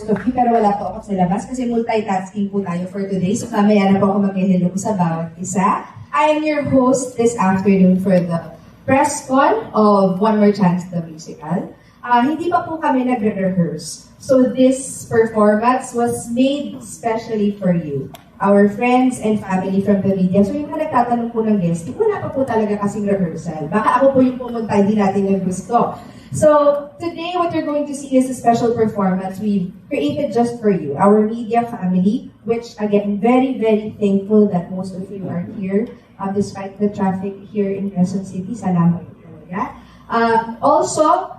Pero wala po ako sa labas kasi multitasking po tayo for today. So mamaya na po ako mag-hello sa bawat isa. I am your host this afternoon for the press con of One More Chance the Musical. Hindi pa po kami nagre-rehearse. So this performance was made specially for you, our friends and family from the media. So yung mga nagtatanong po ng guest, wala pa po talaga kasing rehearsal. Baka ako po yung pumunta, hindi natin yung gusto. So today, what you're going to see is a special performance we've created just for you, our media family, which again, very, very thankful that most of you are here, despite the traffic here in Quezon City. Salamat po talaga. Also,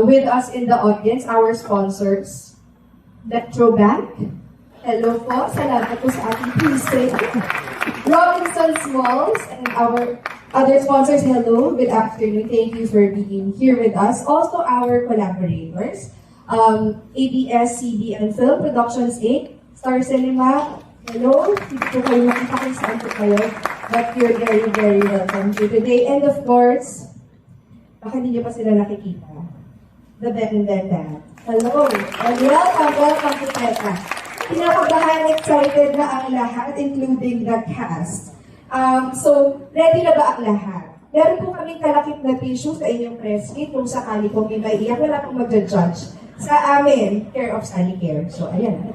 with us in the audience, our sponsors, Electrobank. Hello po, salamat po sa ating pre-sale. Robinson's Malls and our other sponsors, hello, good afternoon. Thank you for being here with us. Also, our collaborators, ABS-CBN Film Productions 8, Star Cinema, hello. Hindi po kayo makita kung saan po kayo, but you're very, very welcome to today. And of course, baka hindi nyo pa sila nakikita, the Ben and Band. Hello, and welcome to Teta. Pinakabahan, excited na ang lahat, including the cast. So, ready na ba ang lahat? Meron po kaming kalakip na tissue sa inyong press kit kung sakali kung may maiiyak, wala pong magja-judge. Sa amin, care of Sunny Care. So, ayan.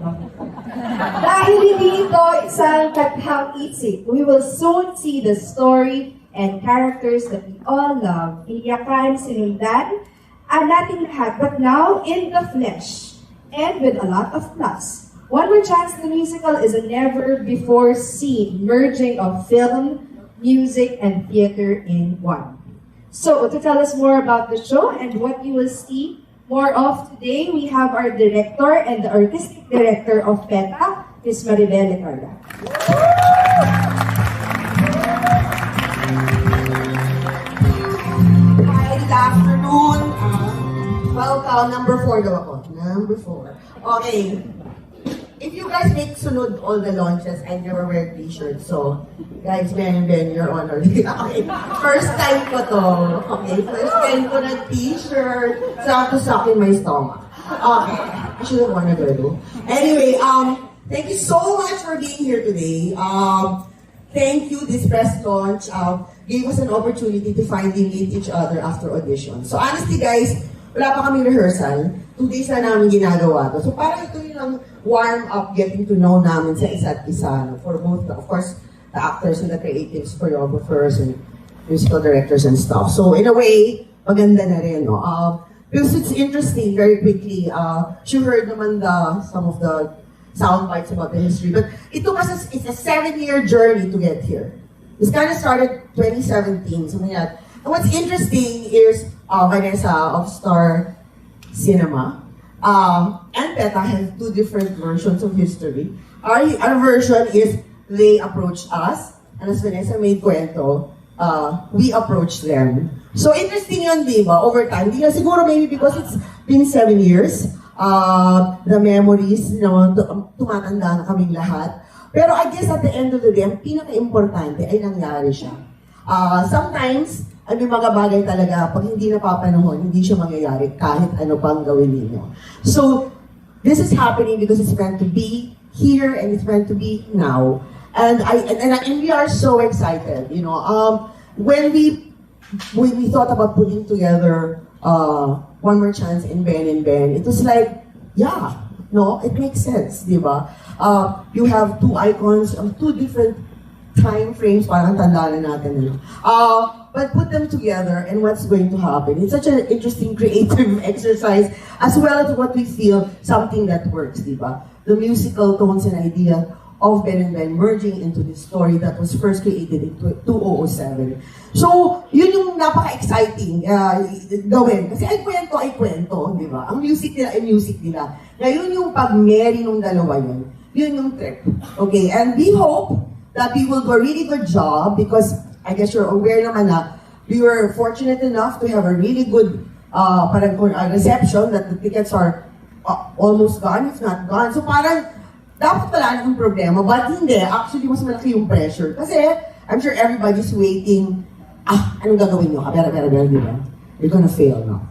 Dahil hindi ito isang kathang isip, we will soon see the story and characters that we all love. Iyakan, sinundan, nating lahat, but now in the flesh and with a lot of plus. One More Chance the Musical is a never-before-seen merging of film, music, and theater in one. So, to tell us more about the show and what you will see more of today, we have our director and the artistic director of PETA, Ms. Maribel Ecarda. Hi, good afternoon. Welcome, number 4 daw ako. Number 4. Okay. If you guys make sunod all the launches, I never wear t-shirts. So, guys, Ben, you're on already. Okay. First time ko to. Okay, first time ko ng t-shirt. Sakto sa akin my stomach. Okay. I should have worn a girdle. Anyway, thank you so much for being here today. Thank you, this press launch gave us an opportunity to finally meet each other after audition. So honestly, guys, wala pa kaming rehearsal. 2 days na namin ginagawa to. So parang ito yung warm up, getting to know namin sa isa't isa. No? For both, of course, the actors and the creatives, choreographers and musical directors and stuff. So in a way, maganda na rin. No? Because it's interesting, very quickly, she heard naman some of the sound bites about the history. But it took us, it's a 7-year journey to get here. This kind of started 2017, something like that. And what's interesting is Vanessa of Star Cinema and PETA have 2 different versions of history. Our version is they approached us, and as Vanessa made kwento, we approached them. So interesting yun, di ba? Over time, di na siguro maybe because it's been 7 years, the memories, you know, tumatanda na kaming lahat. Pero I guess at the end of the day, ang pinaka-importante ay nangyari siya. Sometimes, ay may mga bagay talaga, pag hindi napapanahon, hindi siya mangyayari kahit ano pang gawin ninyo. So, this is happening because it's meant to be here and it's meant to be now. And we are so excited, you know. When we thought about putting together One More Chance and Ben, it was like, yeah, no, it makes sense, di ba? You have 2 icons of 2 different time frames, parang tanda na natin. But put them together and what's going to happen. It's such an interesting creative exercise as well as what we feel, something that works, di ba? The musical tones and idea of Ben and Ben merging into this story that was first created in 2007. So, yun yung napaka-exciting gawin. Kasi ay kwento, di ba? Ang music nila ay music nila. Ngayon yung pag-marry nung dalawa yun yung trip. Okay, and we hope that we will do a really good job because I guess you're aware naman na we were fortunate enough to have a really good reception that the tickets are almost gone, if not gone. So parang dapat pala ng problema, but hindi. Actually, mas malaki yung pressure. Kasi I'm sure everybody's waiting. Anong gagawin nyo? Bera, di ba? You're gonna fail, no?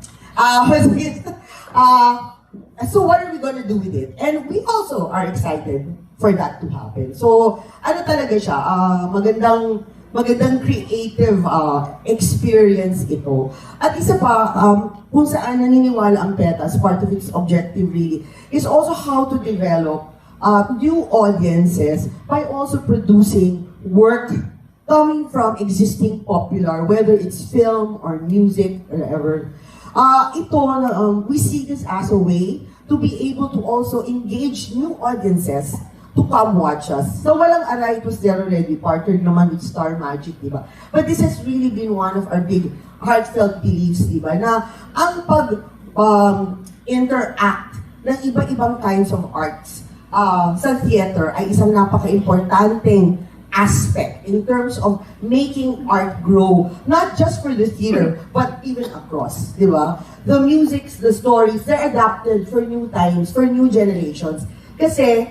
So what are we gonna do with it? And we also are excited for that to happen. So, ano talaga siya, magandang creative experience ito. At isa pa, kung saan naniniwala ang PETA as part of its objective really, is also how to develop new audiences by also producing work coming from existing popular, whether it's film or music or whatever. We see this as a way to be able to also engage new audiences to come watch us. So walang aray, it was there already, partnered naman with Star Magic, di ba? But this has really been one of our big heartfelt beliefs, di ba? Na ang interact ng iba-ibang kinds of arts sa theater ay isang napaka-importanteng aspect in terms of making art grow, not just for the theater, but even across, di ba? The musics, the stories, they're adapted for new times, for new generations. Kasi,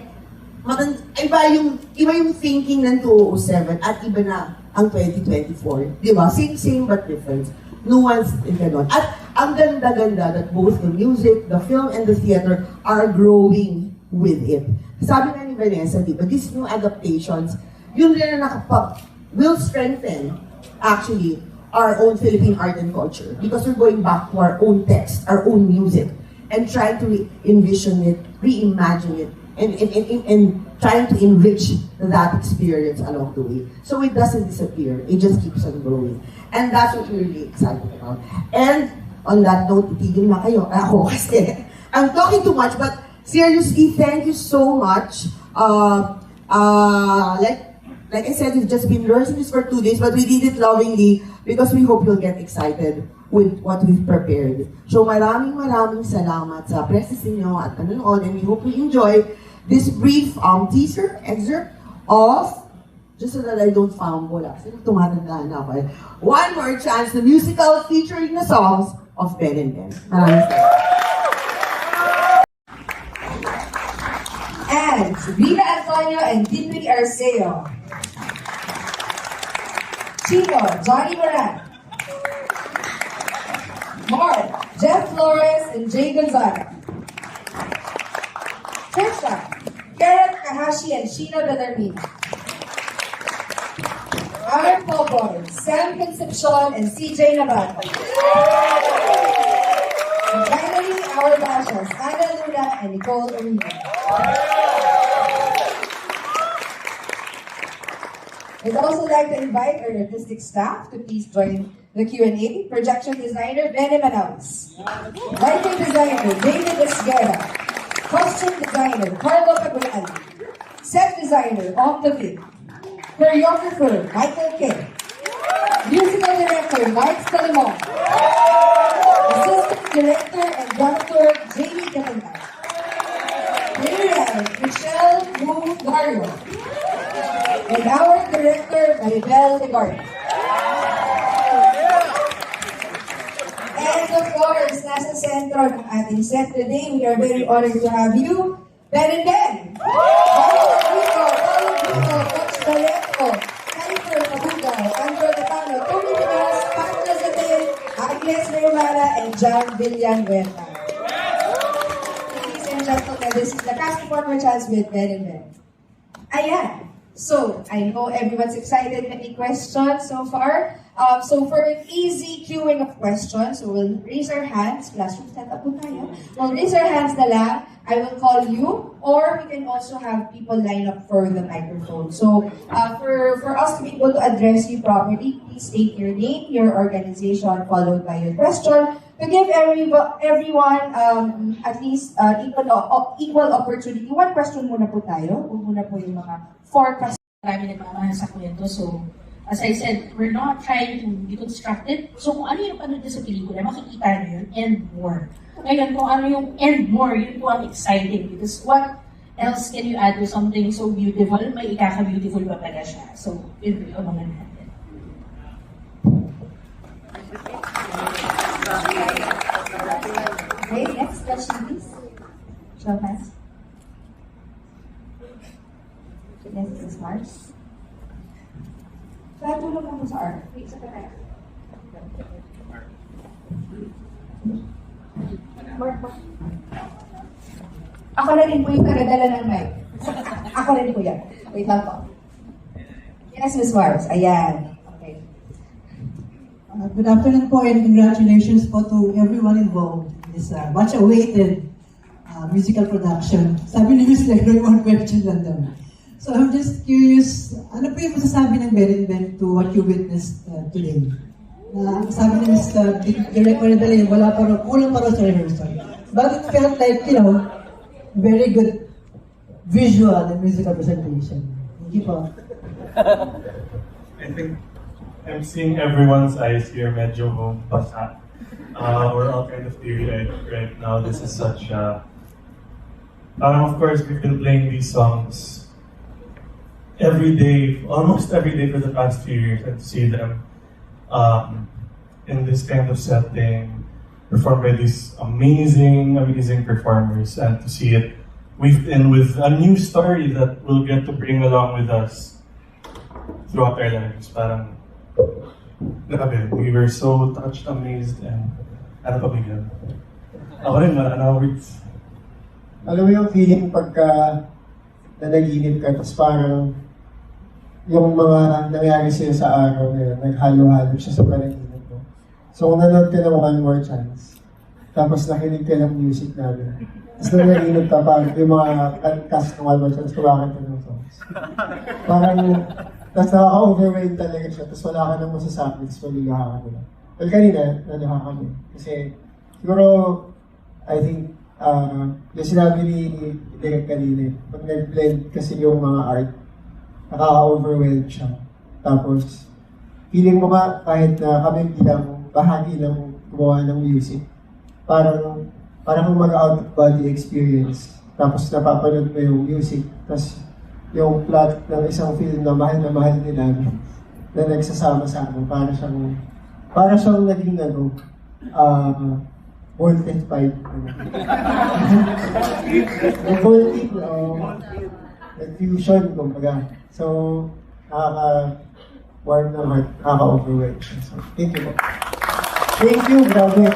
iba yung thinking ng 2007 at iba na ang 2024, di ba? Same but different. Nuance and gano'n. At ang ganda-ganda that both the music, the film, and the theater are growing with it. Sabi nga ni Vanessa, di ba, these new adaptations, yun rin na will strengthen, actually, our own Philippine art and culture. Because we're going back to our own text, our own music, and trying to envision it, reimagine it, and trying to enrich that experience along the way. So it doesn't disappear, it just keeps on growing. And that's what we're really excited about. And on that note, itigil na kayo. Ako kasi, I'm talking too much, but seriously, thank you so much. Like I said, we've just been rehearsing this for 2 days, but we did it lovingly because we hope you'll get excited with what we've prepared. So maraming salamat sa presence niyo at nanonood, and we hope you enjoy this brief teaser excerpt of, just so that I don't fumble, kasi tumatanda na ako. One More Chance, the musical featuring the songs of Ben and Ben. Maraming salamat. And Rina Antonio and Dinwiddie Arceo. Chico, Johnny Moran. Mark, Jeff Flores and Jay Gonzaga. Trisha, Karen Kahashi and Sheena Bellarmina. Our Popoy, Sam Concepcion and CJ Navarro. And finally, our bashers, Ana Luna and Nicole Uribe. We'd also like to invite our artistic staff to please join the Q&A. Projection designer, Benny Manaus. Lighting designer, David Esguerra. Costume designer, Carlo Cabrera. Set designer, Om David. Choreographer, Michael K. Musical director, Mike Salimon. Assistant director and dramaturg, Jamie Katangan. Playwright, Michelle Wu Dario. And our director, Maribel Legarda. And of course, nasa sentro ng ating set today, we are very honored to have you, Ben and Ben. Paulo Rico, Coach Vallejo, Jennifer Mabugaw, Andrew Natano, Tony Dimas, Pat Lazatin, Agnes Reumara, and John Villanueva. Ladies and gentlemen, this is the cast of One More Chance with Ben and Ben. Ayan. So, I know everyone's excited. Any questions so far? So, for an easy queuing of questions, so we'll raise our hands. Classroom set up po tayo. We'll raise our hands na lang. I will call you, or we can also have people line up for the microphone. So, for us to be able to address you properly, please state your name, your organization, followed by your question. To give everyone at least equal opportunity. One question muna po tayo. Huwag muna po yung mga 4 questions. Marami nagmamahal sa kwento. So, as I said, we're not trying to deconstruct it. So, kung ano yung panood sa pelikula, makikita nyo yun and more. Ngayon, kung ano yung and more, yun po ang exciting. Because what else can you add to something so beautiful? May ikaka-beautiful pa pala siya. So, yun po yung abangan natin. Okay, next question please. Show of hands. Yes, this is Mars. Tulog mo sa R. Wait, sa kanya. Mark. Ako na rin po yung tagadala ng mic. Ako rin po yan. Wait lang po. Yes, Ms. Mars. Ayan. Okay. Good afternoon po and congratulations po to everyone involved in this much awaited musical production. Sabi ni Ms. Leroy, one question lang daw. So I'm just curious, ano po yung masasabi ng Ben Ben to what you witnessed today? Sabi ni Ms. Director Nadalin, wala pa rin, kulang pa rin sa rehearsal. But it felt like, very good visual and musical presentation. Thank you po. I think I'm seeing everyone's eyes here medyo basa. We're all kind of teary-eyed right now. This is such a... of course, we've been playing these songs every day, almost every day for the past few years, and to see them in this kind of setting, performed by these amazing performers, and to see it weaved in with a new story that we'll get to bring along with us throughout our lives. Parang, grabe, we were so touched, amazed, and ano pa bigyan. Ako rin, wala na words. Alam mo yung feeling pagka nanaginip ka, tapos parang yung mga nangyari sa'yo sa araw na yun, naghalo-halo siya sa panaginip mo. So kung nanood ka ng One More Chance, tapos nakinig ka ng music namin, tapos nanaginip ka parang yung mga cast ng One More Chance, kumakanta ng songs. Parang, tapos nakaka-overwhelm talaga siya, tapos wala ka nang masasabi, tapos maligaha ka nila. Well, kanina, nalaha kami. Kasi, siguro, I think, yung sinabi ni Derek kanina, pag nag-blend kasi yung mga art, nakaka-overwhelm siya. Tapos, feeling mo ba kahit na kami bilang bahagi ng gumawa ng music, parang kung mag-out of body experience, tapos napapanood mo yung music, tapos yung plot ng isang film na mahal nila na nagsasama-sama, para siyang naging voltage pipe. Voltage, fusion, kumbaga. So, nakaka-warm ng heart, nakaka-overwhelm. So, thank you po. Thank you, grabe na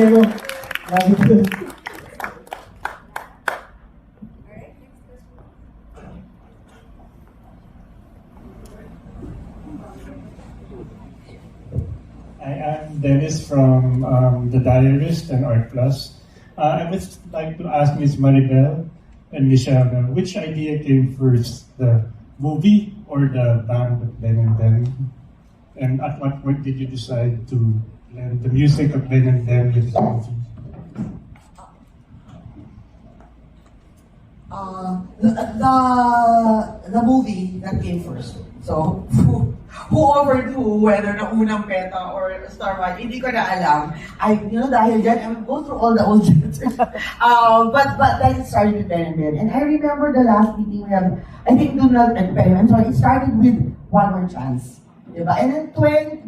mo. Grabe na. I am Dennis from The Diarist and Art Plus. I would like to ask Ms. Maribel and Michelle, which idea came first, the movie or the band of Ben and Ben? And at what point did you decide to blend the music of Ben and Ben with the movie? The movie that came first. So, who offered who, whether na unang beta or Starlight, hindi ko na alam. Dahil dyan, I will go through all the old letters. But then it started with Ben and Ben. And I remember the last meeting we had, I think Donald and Ben. I'm sorry, it started with One More Chance. Diba? And then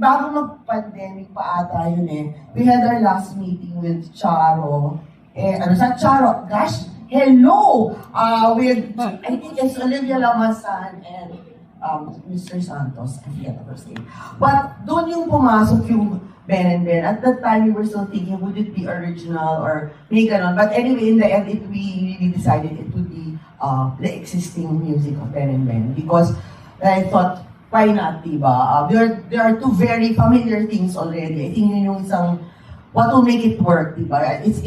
bago mag-pandemic pa ata yun we had our last meeting with Charo. Charo? Gosh, hello! With, I think it's Olivia Lamasan and Mr. Santos, I forget the first name. But doon yung pumasok yung Ben and Ben. At that time, we were still thinking, would it be original or may ganon. But anyway, in the end, we really decided it would be the existing music of Ben and Ben. Because I thought, why not, diba? There are two very familiar things already. I think yun yung isang, what will make it work, diba? It's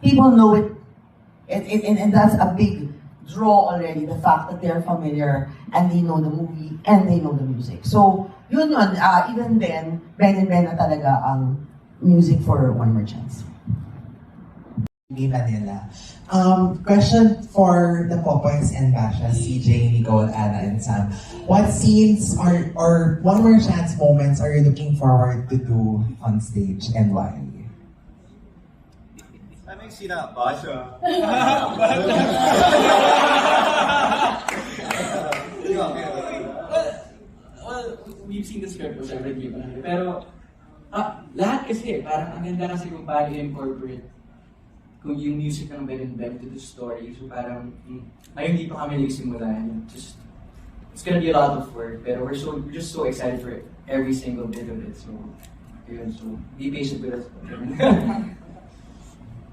people know it, and that's a big draw already, the fact that they're familiar and they know the movie and they know the music. So, yun, even then, Ben and Ben na talaga ang music for One More Chance. Manila. Question for the Popoys and Basha, CJ, Nicole, Anna, and Sam. What scenes or One More Chance moments are you looking forward to do on stage and why? Having seen Basha. Well, we've seen the script of everything. Pero, lahat kasi, parang ang ganda kasi kung paano incorporate kung yung music ng Ben and Ben to the story. So parang, ngayon hindi pa kami nagsimula. It's gonna be a lot of work, pero we're just so excited for every single bit of it. So, yun, so be patient with us.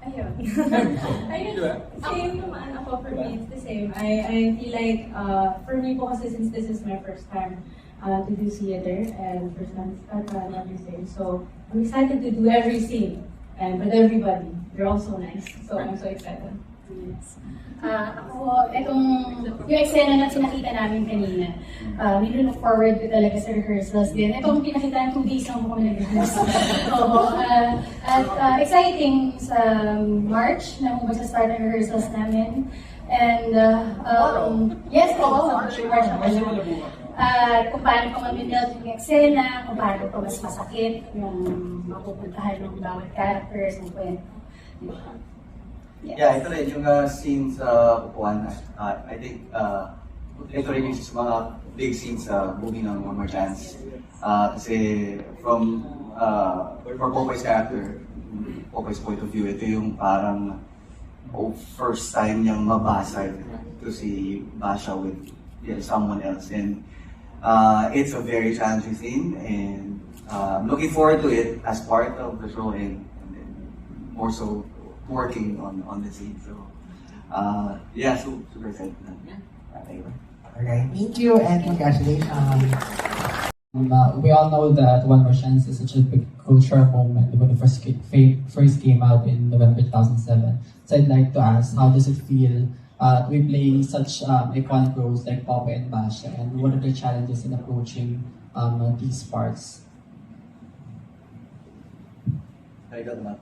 Ayun. Ayun. Same naman ako for me. It's the same. I feel like, for me po kasi since this is my first time to do theater and first time to start and everything. So, I'm excited to do every scene. And with everybody. They're all so nice. So, I'm so excited. Yes. Ako, yung eksena na sinakita namin kanina, nilook forward ko talaga sa rehearsals din. Itong pinakita 2 days lang po kami nag-rehearse. Oo. At exciting sa March na kung magsa-start ang rehearsals namin. And, yes, oo. March kung paano pa mamimeld yung eksena, kung paano pa mas masakit yung mapupuntahan ng bawat characters, ng kwento. Yes. Yeah, ito rin yung scene sa Upuan. I think ito rin yung mga big scenes sa movie ng One More Chance. Kasi from for Popoy's character, Popoy's point of view, ito yung parang first time niyang mabasa to si Basha with someone else. And it's a very challenging scene, and looking forward to it as part of the show, and more so working on the scene. So, yeah, so super excited. Alright, thank you and congratulations. We all know that One More Chance is such a big cultural moment when it first came out in November 2007. So I'd like to ask, how does it feel we play such iconic roles like Popoy and Basha, and what are the challenges in approaching these parts? I got that.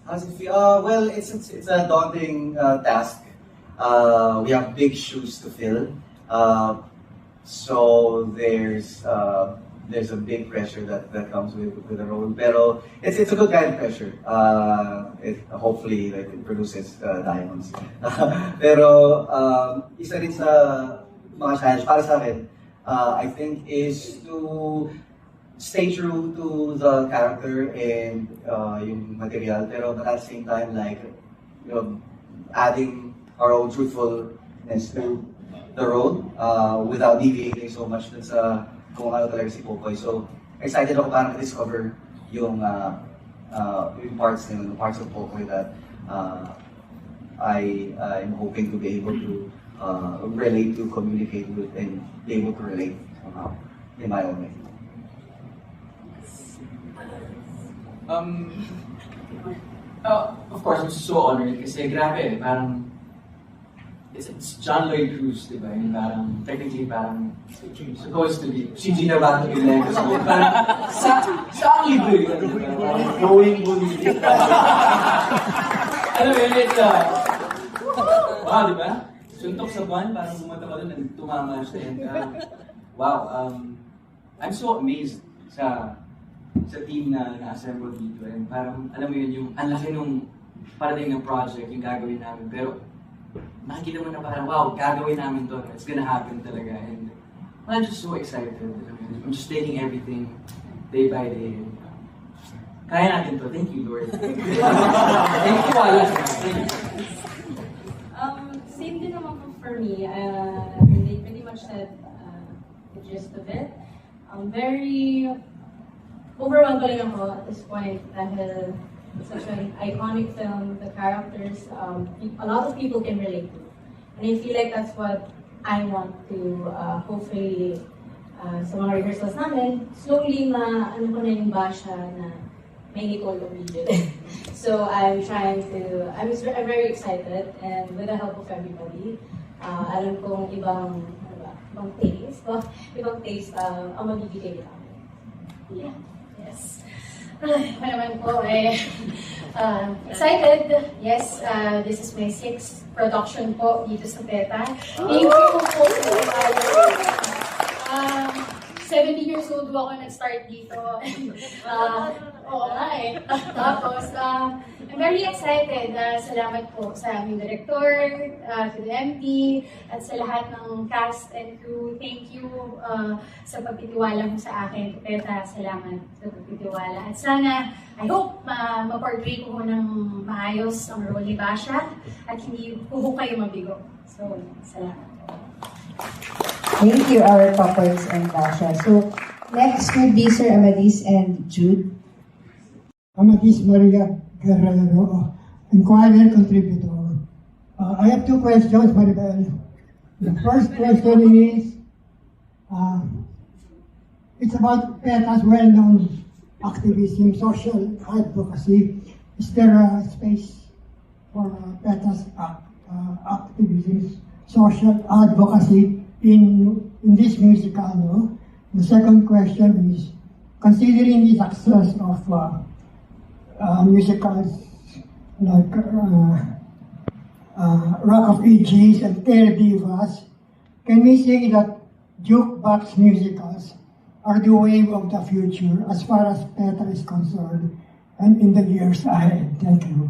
How's it feel? Well, it's a daunting task. We have big shoes to fill. So there's a big pressure that comes with the role. Pero it's a good kind of pressure. It hopefully like it produces diamonds. Pero isa rin sa mga challenge para sa akin, I think, is to stay true to the character and yung material. Pero at the same time, like, you know, adding our own truthfulness to the role without deviating so much dun sa kung ano talaga si Popoy. So, excited ako parang discover yung parts niyo, yung parts of Popoy that I'm hoping to be able to relate to, communicate with, and be able to relate somehow in my own way. Of course, I'm so honored kasi grabe, parang it's John Lloyd Cruz, di ba? Yung parang, technically parang supposed to be, si Gina Bato yung language ko. Parang, sa ang libre yun, di ba? Parang going bully. Alam mo yun, it's wow, di ba? Suntok sa buwan, parang pumunta ka doon, tumama siya. And, wow, I'm so amazed sa team na na-assemble dito. And parang, alam mo yun, yung ang laki nung parating ng project, yung gagawin namin. Pero, makikita mo na parang, wow, gagawin namin to. It's gonna happen talaga. And I'm just so excited. I'm just taking everything day by day. Kaya natin to. Thank you, Lord. Thank you, Wala. Thank you. Same din naman for me. They pretty much said the gist of it. Very overwhelmed pa rin ako at this point dahil it's such an iconic film, the characters, a lot of people can relate to. And I feel like that's what I want to hopefully sa mga rehearsals namin, slowly ano ko na yung Basha na may Nicole Ovidio. So I'm very excited, and with the help of everybody, alam kong ibang taste ang mabibigay namin. Yeah. Yes. Ako naman po excited. Yes, this is my 6th production po dito sa PETA. Thank you po po. 70 years old po ako nag-start dito. Oo nga eh. Tapos, I'm very excited. Salamat po sa aming director, to the MD, at sa lahat ng cast and crew. Thank you sa pagtitiwala mo sa akin. Peta, salamat sa pagtitiwala. At sana, I hope, ma-portray ko ng maayos ang role ni Basha at hindi po kayo mabigo. So, salamat. Thank you, our Popoys and Basha. So, next would be Sir Amadis and Jude. Amadis Maria Guerrero, inquirer contributor. I have two questions, Maribel. The first question is, it's about PETA's well-known activism, social advocacy. Is there a space for PETA's activism, social advocacy in this musical? No? The second question is, considering the success of musicals like Rock of Ages and Air Divas, can we say that jukebox musicals are the wave of the future as far as PETA is concerned and in the years ahead? Thank you.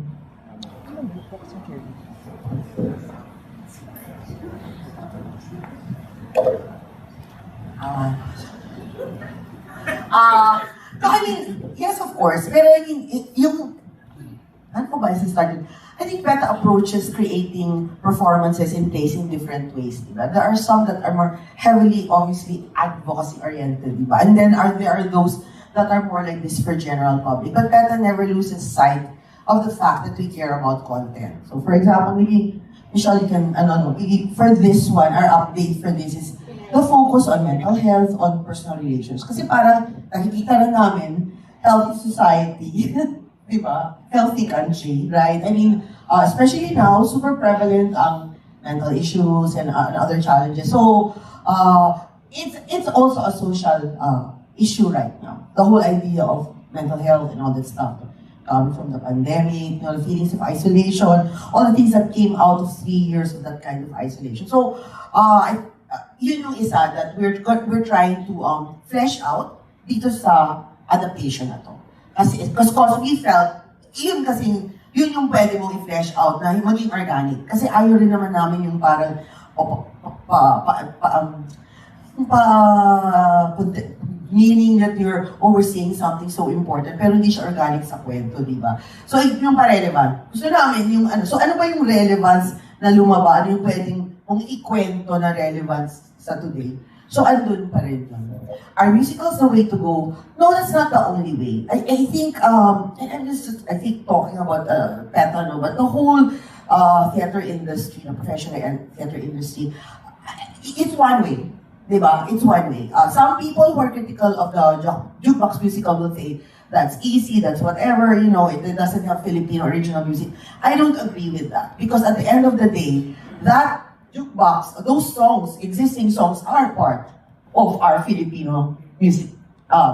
I mean, yes, of course. Pero I mean, yung, ano ko ba since started? I think PETA approaches creating performances in place in different ways, diba? There are some that are more heavily, obviously, advocacy-oriented, diba? And then there are those that are more like this for general public. But PETA never loses sight of the fact that we care about content. So, for example, maybe, Michelle, you can, for this one, our update for this is the focus on mental health, on personal relations. Kasi parang nakikita na namin, healthy society, diba? Healthy country, right? I mean, especially now, super prevalent ang mental issues and other challenges. So, it's also a social issue right now. The whole idea of mental health and all that stuff. From the pandemic, the feelings of isolation, all the things that came out of 3 years of that kind of isolation. So, yun yung isa that we're trying to flesh out dito sa adaptation na to. Because we felt, yun yung pwede mong i-flesh out na maging organic. Kasi ayaw rin naman namin yung parang meaning that you're overseeing something so important pero hindi siya organic sa kwento, di ba? So, yung pa-relevant. Gusto namin yung ano. So, ano ba yung relevance na lumaba? Ano yung pwedeng kung ikwento na relevance sa today? So, andun pa rin lang. Are musicals the way to go? No, that's not the only way. I think, and I'm just, I think, talking about PETA, no, but the whole theater industry, the professional theater industry, it's one way. Diba? It's one way. Some people who are critical of the jukebox musical will say, that's easy, that's whatever, you know, it doesn't have Filipino original music. I don't agree with that. Because at the end of the day, that jukebox, those songs, existing songs, are part of our Filipino music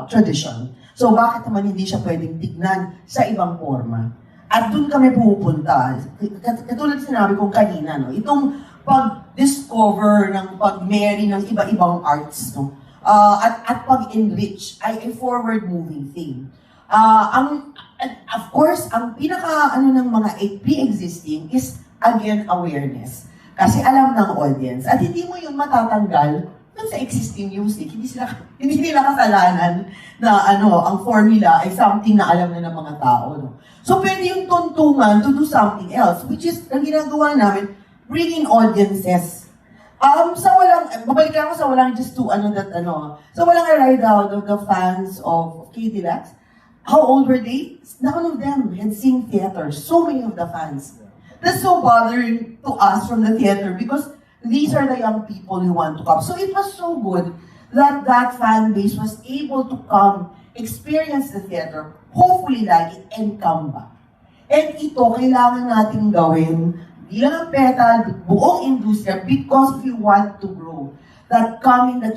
tradition. So bakit naman hindi siya pwedeng tignan sa ibang forma? At doon kami pupunta. Katulad sinabi kong kanina, no? Itong pag-discover ng pag-marry ng iba-ibang arts, no? At pag-enrich ay a forward-moving thing. Of course, ang pinaka ng mga pre-existing is, again, awareness. Kasi alam ng audience. At hindi mo yun matatanggal dun sa existing music. Hindi nila kasalanan na ang formula ay something na alam na ng mga tao. No? So, pwede yung tuntungan to do something else, which is, ang ginagawa namin, bringing audiences. Babalik ako sa walang just to, so walang ride out of the fans of Katie Lax. How old were they? None of them had seen theater. So many of the fans. That's so bothering to us from the theater because these are the young people who want to come. So it was so good that that fan base was able to come, experience the theater, hopefully like it, and come back. And ito, kailangan nating gawin bilang PETA, buong industriya, because we want to grow. That coming, the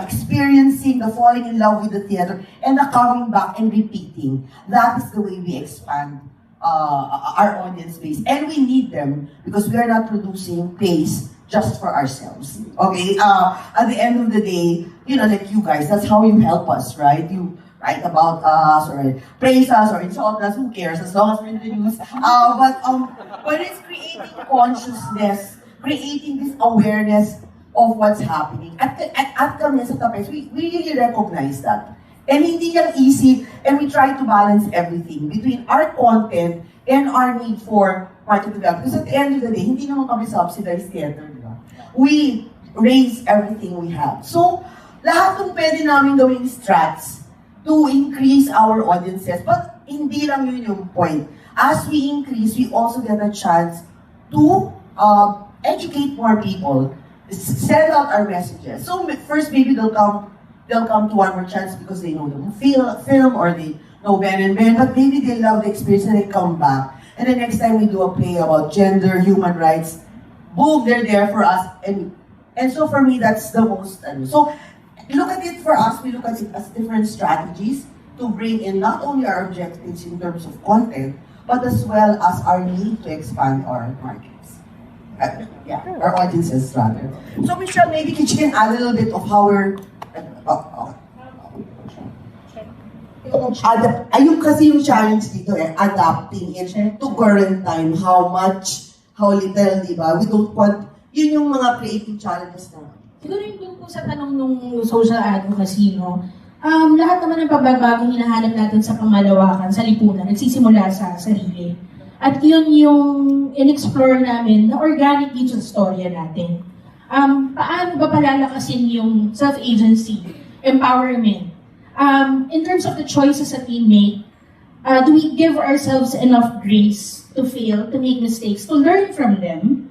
experiencing, the falling in love with the theater, and the coming back and repeating. That is the way we expand our audience base. And we need them because we are not producing plays just for ourselves. Okay? At the end of the day, like you guys, that's how you help us, right? You write about us, or praise us, or insult us, who cares, as long as we're in the news. But it's creating consciousness, creating this awareness of what's happening. At kami sa Tapes, we really recognize that. And hindi yan easy, and we try to balance everything between our content and our need for market development. Because at the end of the day, hindi naman kami subsidized theater, di ba? We raise everything we have. So, lahat ng pwede namin gawing strats to increase our audiences, but hindi lang yun yung point. As we increase, we also get a chance to educate more people, send out our messages. So first, maybe they'll come to One More Chance because they know the film or they know Ben and Ben, but maybe they love the experience and they come back. And the next time we do a play about gender, human rights, boom, they're there for us. And so for me, that's the most. So look at it for us, we look at it as different strategies to bring in not only our objectives in terms of content, but as well as our need to expand our markets. Our audiences rather. So Michelle, maybe you can add a little bit of how we're ayun kasi yung challenge dito adapting it to current time. How much, how little, di ba? We don't want, yun yung mga creative challenges na. Siguro yung po sa tanong nung social advocacy, no? Lahat naman ng pagbabagong hinahanap natin sa pamalawakan, sa lipunan, nagsisimula sa sarili. At yun yung in-explore namin na organic dito sa storya natin. Paano ba palalakasin yung self-agency, empowerment? In terms of the choices that we make, do we give ourselves enough grace to fail, to make mistakes, to learn from them,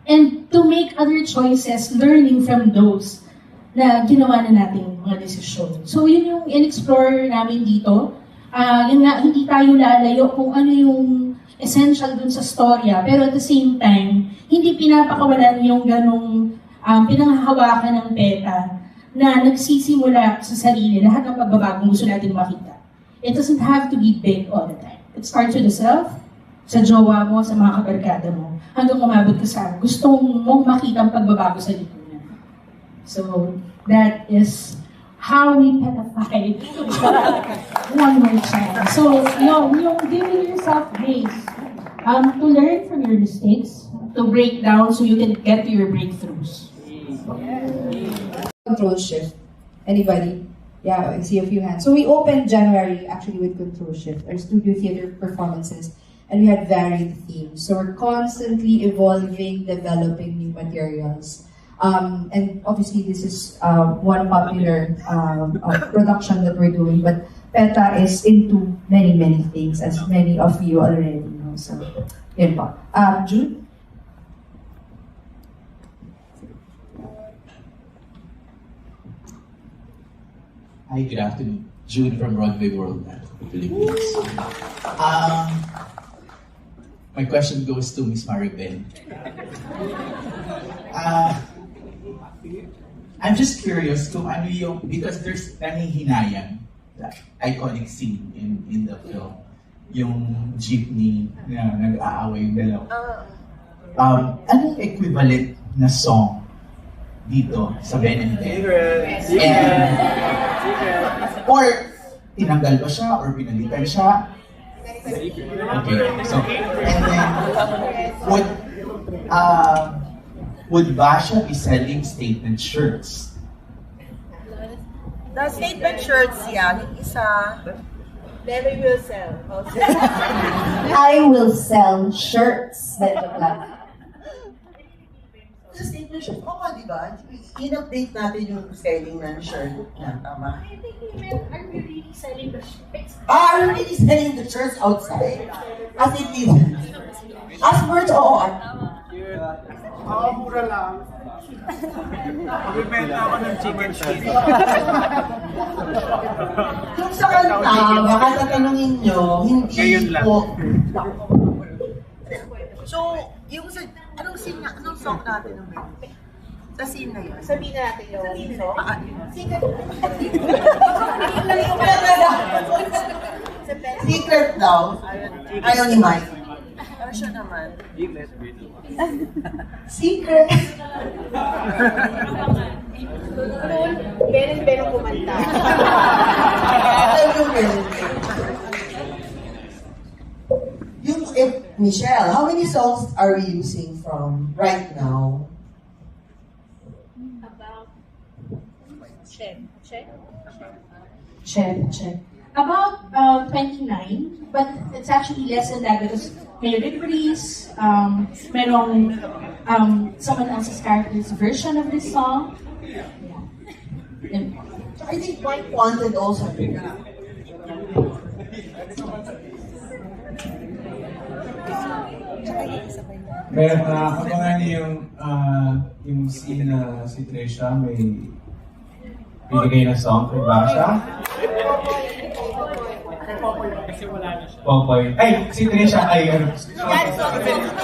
and to make other choices, learning from those na ginawa na nating mga desisyon. So yun yung in-explore namin dito. Yun nga, hindi tayo lalayo kung ano yung essential dun sa storya, pero at the same time, hindi pinapakawalan yung ganong pinanghahawakan ng PETA na nagsisimula sa sarili, lahat ng pagbabagong gusto natin makita. It doesn't have to be big all the time. It starts with the self, sa jowa mo, sa mga kabarkada mo, hanggang umabot ka sa gusto mong makita ang pagbabago sa lipunan. So, that is how we petified One More Chance. So, yung giving yourself grace to learn from your mistakes, to break down so you can get to your breakthroughs. Control Shift. Anybody? Yeah, I see a few hands. So we opened January actually with Control Shift, our studio theater performances, and we had varied themes. So we're constantly evolving, developing new materials. And obviously this is one popular production that we're doing, but PETA is into many, many things, as many of you already know. So, yun po. Jude? Hi, good afternoon. Jude from Broadway World Philippines. My question goes to Miss Maribel. I'm just curious kung ano yung, because there's hinayang, that iconic scene in the film, yung jeepney na nag-aaway yung dalawa. Anong equivalent na song dito sa Ben and Ben? Or tinanggal ba siya or pinalitan siya? Okay, so, and then, would Basha be selling statement shirts? The statement shirts, yeah, yung isa, Mary will sell. I will sell shirts. The statement shirt, di ba? In-update natin yung selling ng shirt. Tama. I think we meant, are we really selling the shirts? Are you really selling the shirts outside? As it is. As merch, oo. Mura lang. Magbibenta ako ng chicken skin. Yung sa kanta, baka tatanungin nyo, hindi po. So, yung sa, anong scene na, anong song natin ng Ben? Sa scene na yun? Sabihin natin yung song? Secret daw. Ayaw ni Mike. Ano siya naman? Secret. Ben and Ben ang kumanta. Yung Michelle, how many songs are we using from right now? About check. About 29, but it's actually less than that because may reprise, merong someone else's character's version of this song. Yeah. I think Mike wanted also. Meron abangan niyo yung scene na si Trisha may binigay na song kay Basha. Popoy. Ay, si Trisha ay ano.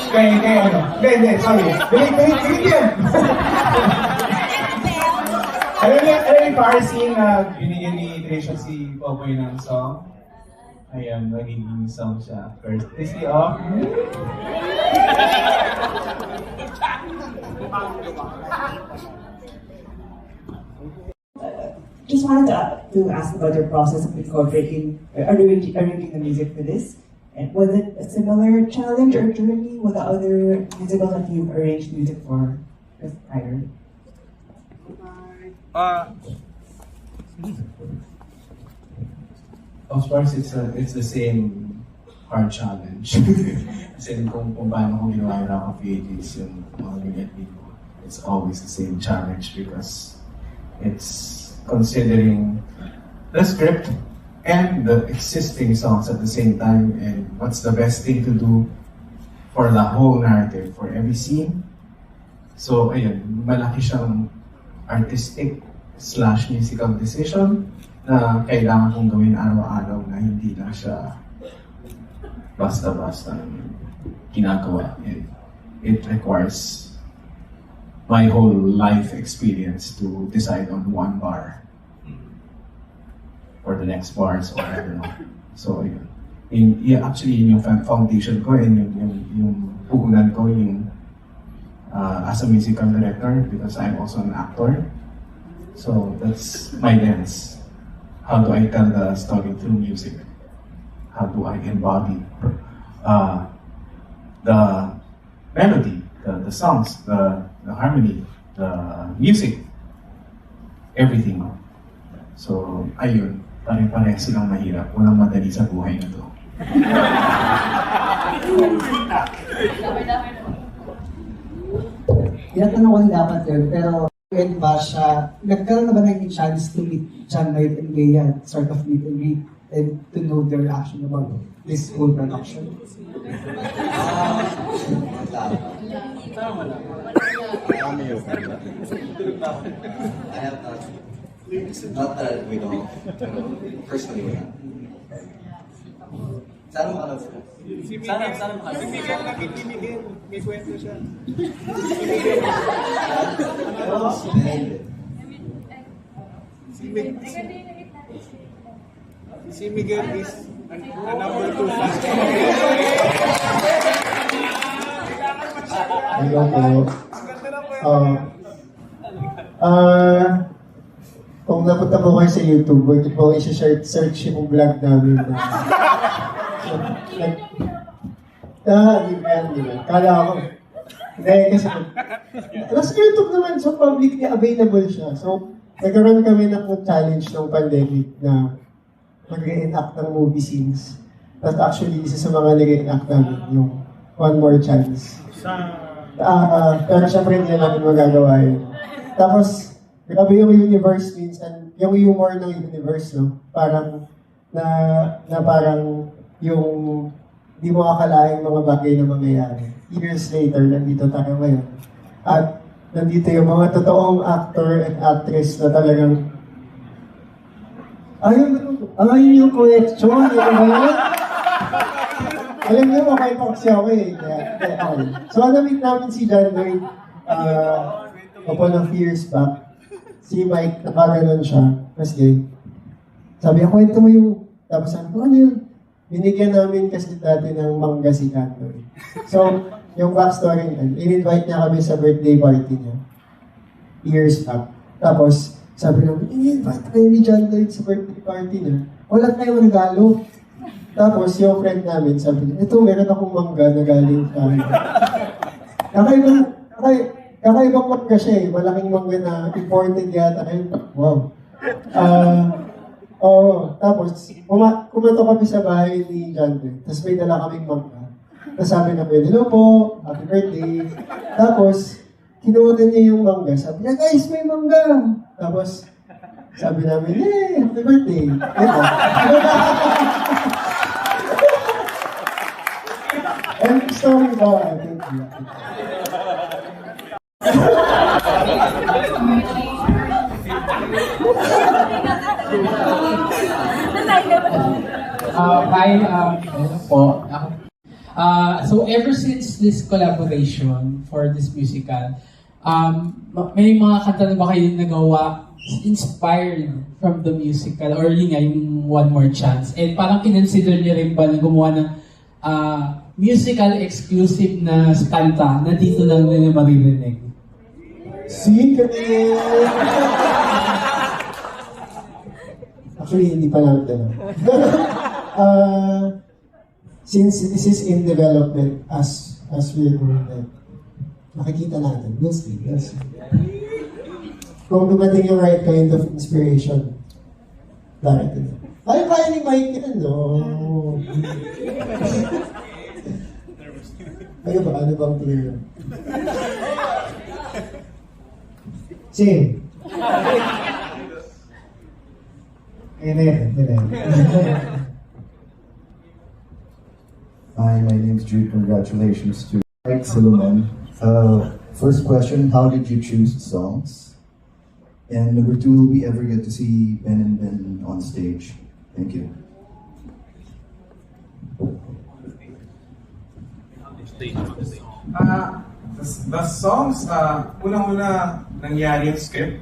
Kay ano. Hindi, sorry. Dili yan. Alam niyo para scene na binigyan ni Trisha si Popoy ng song. Ayan, magiging song siya. First, Disney off. Just wanted to ask about your process of incorporating, arranging the music for this. And was it a similar challenge or journey with the other musicals that you've arranged music for prior? Of course, it's the same hard challenge. Kasi kung paano ko ginawa yung Rock of Ages, yung mga ganyan ko, it's always the same challenge because it's considering the script and the existing songs at the same time and what's the best thing to do for the whole narrative, for every scene. So, ayun, malaki siyang artistic/musical decision na kailangan kong gawin araw-araw na hindi lang siya basta-basta ginagawa. It requires my whole life experience to decide on one bar or the next bars or I don't know. So, actually, yung foundation ko and yung puhunan ko yung as a musical director because I'm also an actor. So, that's my lens. How do I tell the story through music? How do I embody the melody, the songs, the harmony, the music, everything. So, ayun, pare-pareho silang mahirap. Walang madali sa buhay na to. Tinatanong ko na dapat yun, pero when Basha, nagkaroon na ba ng chance to meet John Lloyd and Leia, sort of meet and greet, and to know their reaction about this whole production? Not that we know, pero personally wala. Sana makalam sila. Sana makalam. Si Miguel nakikinigin, may kwento siya. Si Miguel is the number 2 fan. Hello po. Kung napunta po kayo sa YouTube, pwede po i-search yung vlog namin. Di ba? Kala ako. Hindi, kasi nasa YouTube naman, so publicly available siya. So, nagkaroon kami ng challenge ng pandemic na mag-re-enact ng movie scenes. That's actually isa sa mga nag-re-enact namin, yung One More Chance. Pero syempre hindi namin magagawa yun. Tapos, grabe yung universe minsan, yung humor ng universe, no? Parang, parang yung di mo akalaing mga bagay na mangyayari. Years later, nandito tayo ngayon. At nandito yung mga totoong actor and actress na talagang ayun yung question, alam niyo, makain pa kasi ako eh. Okay. So, na-meet namin si John Lloyd couple of years back. Si Mike, nakaganon siya. Kasi, sabi niya, kwento mo yung, tapos sabi ko, ano yun? Binigyan namin kasi dati ng mangga si John Lloyd. So, yung backstory niya, in-invite niya kami sa birthday party niya. Years back. Tapos, sabi namin, in-invite kayo ni John Lloyd sa birthday party niya. Wala tayong regalo. Tapos, yung friend namin, sabi niya, ito, meron akong mangga na galing sa akin. Kakaibang mangga siya eh. Malaking mangga na imported yata. Wow. Tapos, kumato kami sa bahay ni John Lloyd. Tapos may dala kaming mangga. Tapos sabi namin, hello po, happy birthday. Tapos, kinuha niya yung mangga. Sabi niya, guys, may mangga. Tapos, sabi namin, yay, happy birthday. And story ba? Thank you. Hello po. So ever since this collaboration for this musical, may mga kanta na ba kayo nagawa inspired from the musical or yun nga, yung One More Chance? And parang kinonsider niyo rin ba na gumawa ng musical exclusive na kanta na dito lang nila maririnig? Secret! Actually, hindi pa namin dala. Since this is in development as we're doing that, makikita natin. We'll see. Kung dumating yung right kind of inspiration, darating. Kaya ni Mike yan, no? Ano bang player? Sing. Hi, my name is Jude. Congratulations to Mike Silverman. First question, how did you choose the songs? And number two, will we ever get to see Ben and Ben on stage? Thank you. The songs, unang-una nangyari yung script.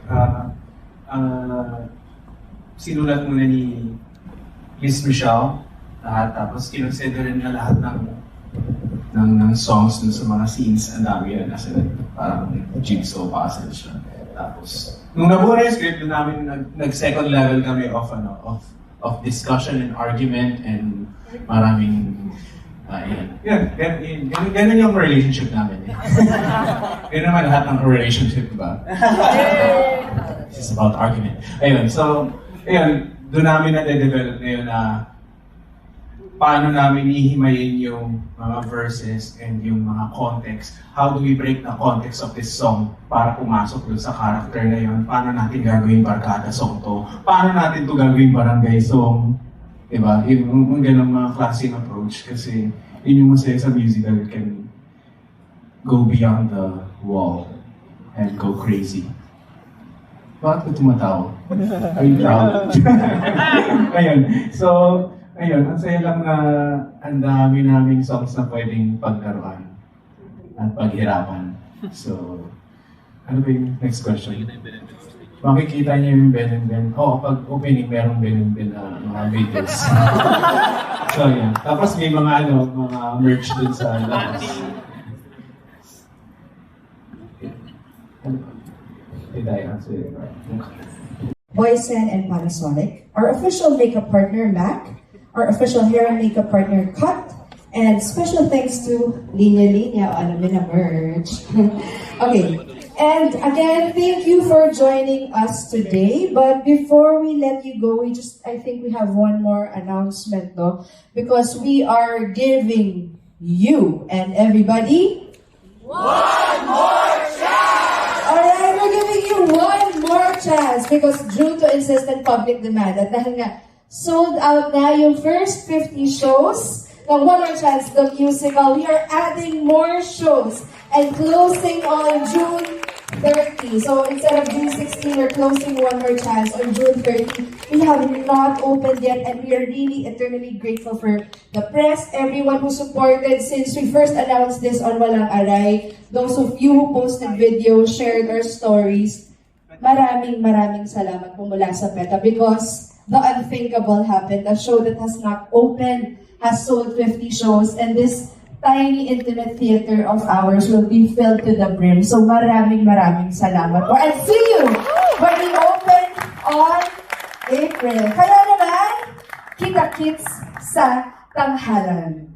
Sinulat muna ni Miss Michelle lahat, tapos kinonsider rin na lahat ng songs dun sa mga scenes. Ang dami yun, nasa parang jigsaw puzzle siya. Tapos, nung nabuo na yung script, doon namin nag-second level kami of discussion and argument and maraming ganun yung relationship namin. Yun naman lahat ng relationship, diba? This is about argument. Ayun, so, doon namin na-develop ngayon na paano namin ihimayin yung mga verses and yung mga context. How do we break the context of this song para pumasok doon sa character na yun? Paano natin gagawin barkada song to? Paano natin to gagawin barangay song? Diba? Yung ganang mga klaseng approach kasi yun yung masaya sa musical, it can go beyond the wall and go crazy. Bakit ko tumatawa? Are you proud? Ayun. So, ayun, ang saya lang na ang dami naming songs na pwedeng paglaruan at paghirapan. So, ano ba yung next question? Makikita niyo yung Ben and Ben. Pag opening, merong Ben and Ben na mga videos. So, yan. Tapos may mga merch dun sa labas. Did I answer it right? Boysen and Panasonic, our official makeup partner MAC, our official hair and makeup partner Cut, and special thanks to Linya Linya, alam mo na merch. Okay, and again, thank you for joining us today. But before we let you go, I think we have one more announcement, though, because we are giving you and everybody one more chance. Alright, we're giving you one more chance because due to insistent public demand at dahil nga sold out na yung first 50 shows ng One More Chance the Musical, we are adding more shows and closing on June 30. So instead of June 16, we're closing One More Chance on June 30. We have not opened yet and we are really eternally grateful for the press, everyone who supported since we first announced this on Walang Aray, those of you who posted videos, shared our stories. Maraming salamat po mula sa PETA because the unthinkable happened. A show that has not opened has sold 50 shows and this tiny intimate theater of ours will be filled to the brim. So maraming salamat po. And see you when we open on April. Kaya naman, kita-kits sa tanghalan.